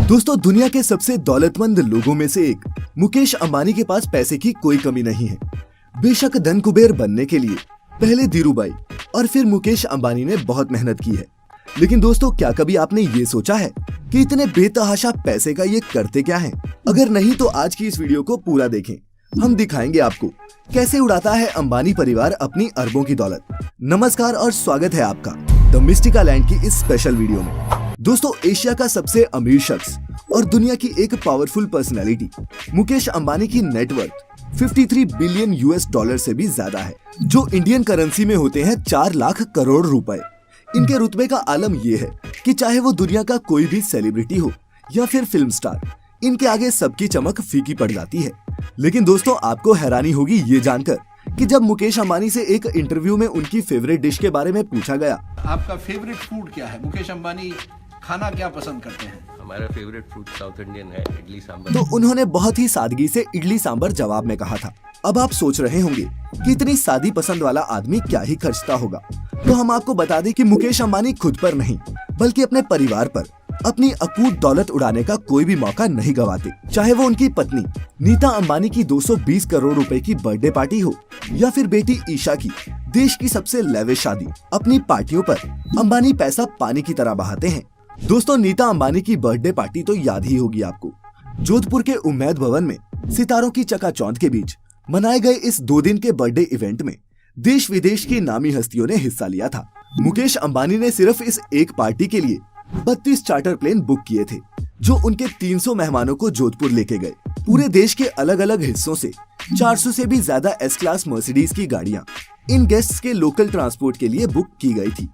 दोस्तों, दुनिया के सबसे दौलतमंद लोगों में से एक मुकेश अंबानी के पास पैसे की कोई कमी नहीं है। बेशक धन कुबेर बनने के लिए पहले धीरूभाई और फिर मुकेश अंबानी ने बहुत मेहनत की है, लेकिन दोस्तों क्या कभी आपने ये सोचा है कि इतने बेतहाशा पैसे का ये करते क्या हैं? अगर नहीं तो आज की इस वीडियो को पूरा देखें। हम दिखाएंगे आपको कैसे उड़ाता है अंबानी परिवार अपनी अरबों की दौलत। नमस्कार और स्वागत है आपका द मिस्टिका लैंड की इस स्पेशल वीडियो में। दोस्तों, एशिया का सबसे अमीर शख्स और दुनिया की एक पावरफुल पर्सनैलिटी मुकेश अंबानी की नेटवर्थ 53 बिलियन यूएस डॉलर से भी ज्यादा है, जो इंडियन करेंसी में होते हैं 4 लाख करोड़ रुपए। इनके रुतबे का आलम ये है कि चाहे वो दुनिया का कोई भी सेलिब्रिटी हो या फिर फिल्म स्टार, इनके आगे सबकी चमक फीकी पड़ जाती है। लेकिन दोस्तों, आपको हैरानी होगी ये जानकर कि जब मुकेश अंबानी से एक इंटरव्यू में उनकी फेवरेट डिश के बारे में पूछा गया, आपका फेवरेट फूड क्या है? मुकेश अंबानी खाना क्या पसंद करते हैं? हमारा फेवरेट फूड साउथ इंडियन है, इडली सांभर। तो उन्होंने बहुत ही सादगी से इडली सांभर जवाब में कहा था। अब आप सोच रहे होंगे कि इतनी सादी पसंद वाला आदमी क्या ही खर्चता होगा। तो हम आपको बता दें कि मुकेश अंबानी खुद पर नहीं बल्कि अपने परिवार पर अपनी अकूत दौलत उड़ाने का कोई भी मौका नहीं गवाते। चाहे वो उनकी पत्नी नीता अंबानी की 220 करोड़ रुपए की बर्थडे पार्टी हो या फिर बेटी ईशा की देश की सबसे लेविश शादी, अपनी पार्टियों पर अंबानी पैसा पानी की तरह बहाते हैं। दोस्तों, नीता अंबानी की बर्थडे पार्टी तो याद ही होगी आपको। जोधपुर के उम्मैद भवन में सितारों की चकाचौंध के बीच मनाए गए इस 2 दिन के बर्थडे इवेंट में देश विदेश की नामी हस्तियों ने हिस्सा लिया था। मुकेश अंबानी ने सिर्फ इस एक पार्टी के लिए 32 चार्टर प्लेन बुक किए थे, जो उनके 300 मेहमानों को जोधपुर लेके गए। पूरे देश के अलग अलग हिस्सों से 400 से भी ज्यादा एस क्लास मर्सिडीज की गाड़ियां इन गेस्ट्स के लोकल ट्रांसपोर्ट के लिए बुक की गई थी।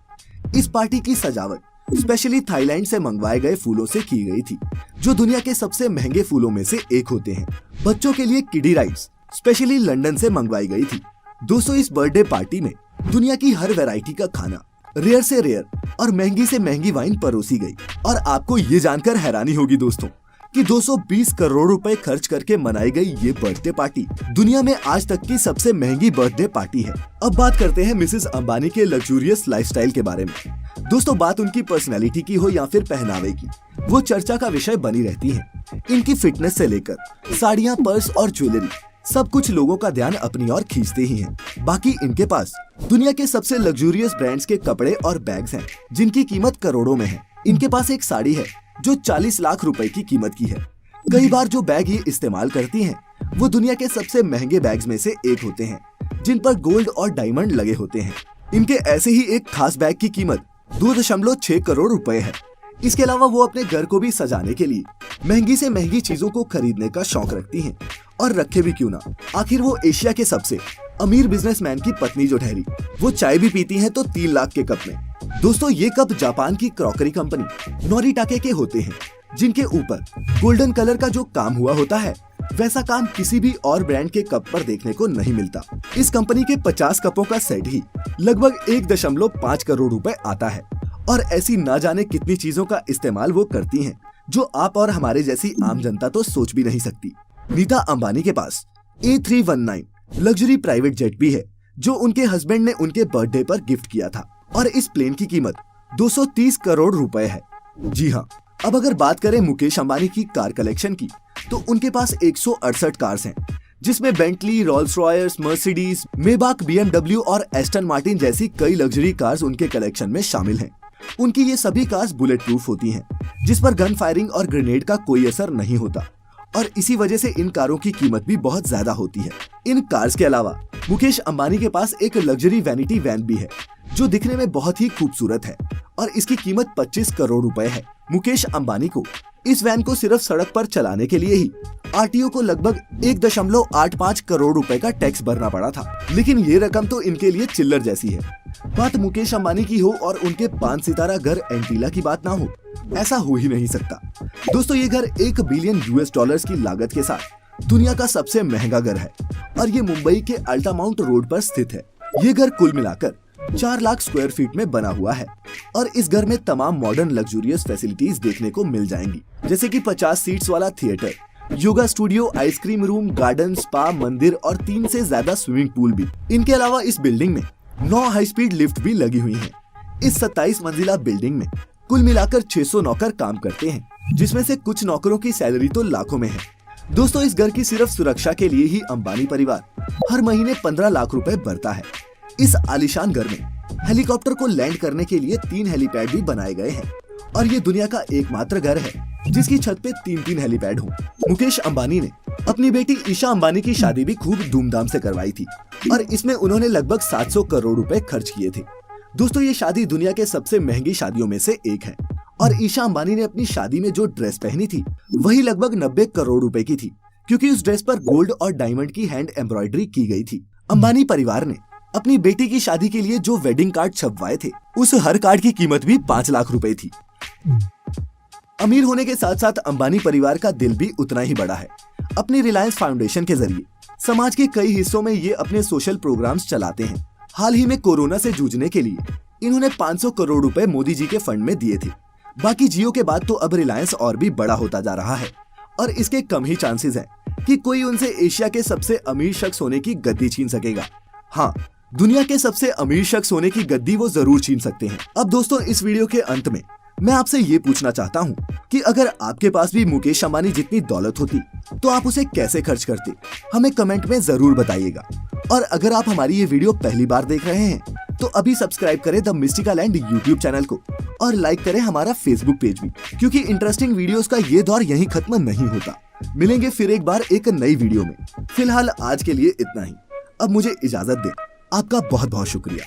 इस पार्टी की सजावट स्पेशली थाईलैंड से मंगवाए गए फूलों से की गई थी, जो दुनिया के सबसे महंगे फूलों में से एक होते हैं। बच्चों के लिए किडी राइड्स स्पेशली लंदन से मंगवाई गई थी। दोस्तों, इस बर्थडे पार्टी में दुनिया की हर वैरायटी का खाना, रेयर से रेयर और महंगी से महंगी वाइन परोसी गई। और आपको ये जानकर हैरानी होगी दोस्तों कि 220 करोड़ रुपए खर्च करके मनाई गई ये बर्थडे पार्टी दुनिया में आज तक की सबसे महंगी बर्थडे पार्टी है। अब बात करते हैं मिसेस अंबानी के लग्जूरियस लाइफस्टाइल के बारे में। दोस्तों, बात उनकी पर्सनैलिटी की हो या फिर पहनावे की, वो चर्चा का विषय बनी रहती है। इनकी फिटनेस से लेकर साड़ियाँ, पर्स और ज्वेलरी, सब कुछ लोगों का ध्यान अपनी ओर खींचते ही हैं। बाकी इनके पास दुनिया के सबसे लग्जूरियस ब्रांड्स के कपड़े और बैग्स हैं, जिनकी कीमत करोड़ों में है। इनके पास एक साड़ी है जो 40 लाख रुपए की कीमत की है। कई बार जो बैग ये इस्तेमाल करती हैं, वो दुनिया के सबसे महंगे बैग्स में से एक होते हैं, जिन पर गोल्ड और डायमंड लगे होते हैं। इनके ऐसे ही एक खास बैग की कीमत 2.6 करोड़ रुपए है। इसके अलावा वो अपने घर को भी सजाने के लिए महंगी से महंगी चीजों को खरीदने का शौक रखती हैं, और रखे भी क्यों ना। आखिर वो एशिया के सबसे अमीर बिजनेसमैन की पत्नी जो ठहरी, वो चाय भी पीती हैं तो 3 लाख के कप में। दोस्तों, ये कप जापान की क्रॉकरी कंपनी नोरिटाके के होते हैं, जिनके ऊपर गोल्डन कलर का जो काम हुआ होता है, वैसा काम किसी भी और ब्रांड के कप पर देखने को नहीं मिलता। इस कंपनी के 50 कपों का सेट ही लगभग 1.5 करोड़ रुपए आता है। और ऐसी ना जाने कितनी चीजों का इस्तेमाल वो करती हैं, जो आप और हमारे जैसी आम जनता तो सोच भी नहीं सकती। नीता अंबानी के पास A319 लग्जरी प्राइवेट जेट भी है, जो उनके हस्बैंड ने उनके बर्थडे पर गिफ्ट किया था, और इस प्लेन की कीमत 230 करोड़ रुपए है। जी हाँ, अब अगर बात करें मुकेश अंबानी की कार कलेक्शन की, तो उनके पास 168 कार्स हैं, जिसमें Bentley, Rolls Royce, Mercedes, Maybach, BMW और एस्टन मार्टिन जैसी कई लग्जरी कार्स उनके कलेक्शन में शामिल हैं। उनकी ये सभी कार्स बुलेट प्रूफ होती हैं, जिस पर गन फायरिंग और ग्रेनेड का कोई असर नहीं होता, और इसी वजह से इन कारों की कीमत भी बहुत ज्यादा होती है। इन कार्स के अलावा मुकेश अंबानी के पास एक लग्जरी वैनिटी वैन भी है, जो दिखने में बहुत ही खूबसूरत है, और इसकी कीमत 25 करोड़ रुपए है। मुकेश अंबानी को इस वैन को सिर्फ सड़क पर चलाने के लिए ही RTO को लगभग 1.85 करोड़ रुपए का टैक्स भरना पड़ा था, लेकिन ये रकम तो इनके लिए चिल्लर जैसी है। बात मुकेश अंबानी की हो और उनके 5 सितारा घर एंटीला की बात ना हो, ऐसा हो ही नहीं सकता। दोस्तों, ये घर 1 बिलियन यूएस डॉलर्स की लागत के साथ दुनिया का सबसे महंगा घर है, और ये मुंबई के अल्टामाउंट रोड पर स्थित है। ये घर कुल मिलाकर 4 लाख स्क्वायर फीट में बना हुआ है, और इस घर में तमाम मॉडर्न लग्जूरियस फैसिलिटीज देखने को मिल जाएंगी, जैसे कि 50 सीट्स वाला theatre, yoga studio, ice cream room, garden, spa, मंदिर और 3 से ज्यादा स्विमिंग पूल भी। इनके अलावा इस बिल्डिंग में 9 हाई स्पीड लिफ्ट भी लगी हुई हैं। इस 27 मंजिला बिल्डिंग में कुल मिलाकर 600 नौकर काम करते हैं। जिसमें से कुछ नौकरों की सैलरी तो लाखों में है। दोस्तों, इस घर की सिर्फ सुरक्षा के लिए ही अंबानी परिवार हर महीने 15 लाख रुपए भरता है। इस आलीशान घर में हेलीकॉप्टर को लैंड करने के लिए 3 हेलीपैड भी बनाए गए हैं और ये दुनिया का एकमात्र घर है जिसकी छत पे 3-3 हेलीपैड हो। मुकेश अंबानी ने अपनी बेटी ईशा अंबानी की शादी भी खूब धूमधाम से करवाई थी और इसमें उन्होंने लगभग 700 करोड़ रुपए खर्च किए थे। दोस्तों, ये शादी दुनिया के सबसे महंगी शादियों में से एक है और ईशा अंबानी ने अपनी शादी में जो ड्रेस पहनी थी वही लगभग 90 करोड़ रुपए की थी, क्योंकि उस ड्रेस पर गोल्ड और डायमंड की हैंड एम्ब्रॉयडरी की गई थी। अंबानी परिवार ने अपनी बेटी की शादी के लिए जो वेडिंग कार्ड छपवाए थे उस हर कार्ड की कीमत भी 5 लाख रुपए थी। अमीर होने के साथ साथ अंबानी परिवार का दिल भी उतना ही बड़ा है। अपनी रिलायंस फाउंडेशन के जरिए समाज के कई हिस्सों में ये अपने सोशल प्रोग्राम्स चलाते हैं। हाल ही में कोरोना से जूझने के लिए इन्होंने 500 करोड़ रुपए मोदी जी के फंड में दिए थे। बाकी जियो के बाद तो अब रिलायंस और भी बड़ा होता जा रहा है और इसके कम ही चांसेस हैं कि कोई उनसे एशिया के सबसे अमीर शख्स होने की गद्दी छीन सकेगा। हाँ, दुनिया के सबसे अमीर शख्स होने की गद्दी वो जरूर छीन सकते हैं। अब दोस्तों, इस वीडियो के अंत में मैं आपसे ये पूछना चाहता हूँ कि अगर आपके पास भी मुकेश अंबानी जितनी दौलत होती तो आप उसे कैसे खर्च करते, हमें कमेंट में जरूर बताइएगा। और अगर आप हमारी ये वीडियो पहली बार देख रहे हैं तो अभी सब्सक्राइब करें the mystical land YouTube channel को और लाइक करें हमारा फेसबुक पेज भी, क्योंकि इंटरेस्टिंग वीडियोस का ये दौर यहीं खत्म नहीं होता। मिलेंगे फिर एक बार एक नई वीडियो में। फिलहाल आज के लिए इतना ही। अब मुझे इजाजत दें। आपका बहुत बहुत शुक्रिया।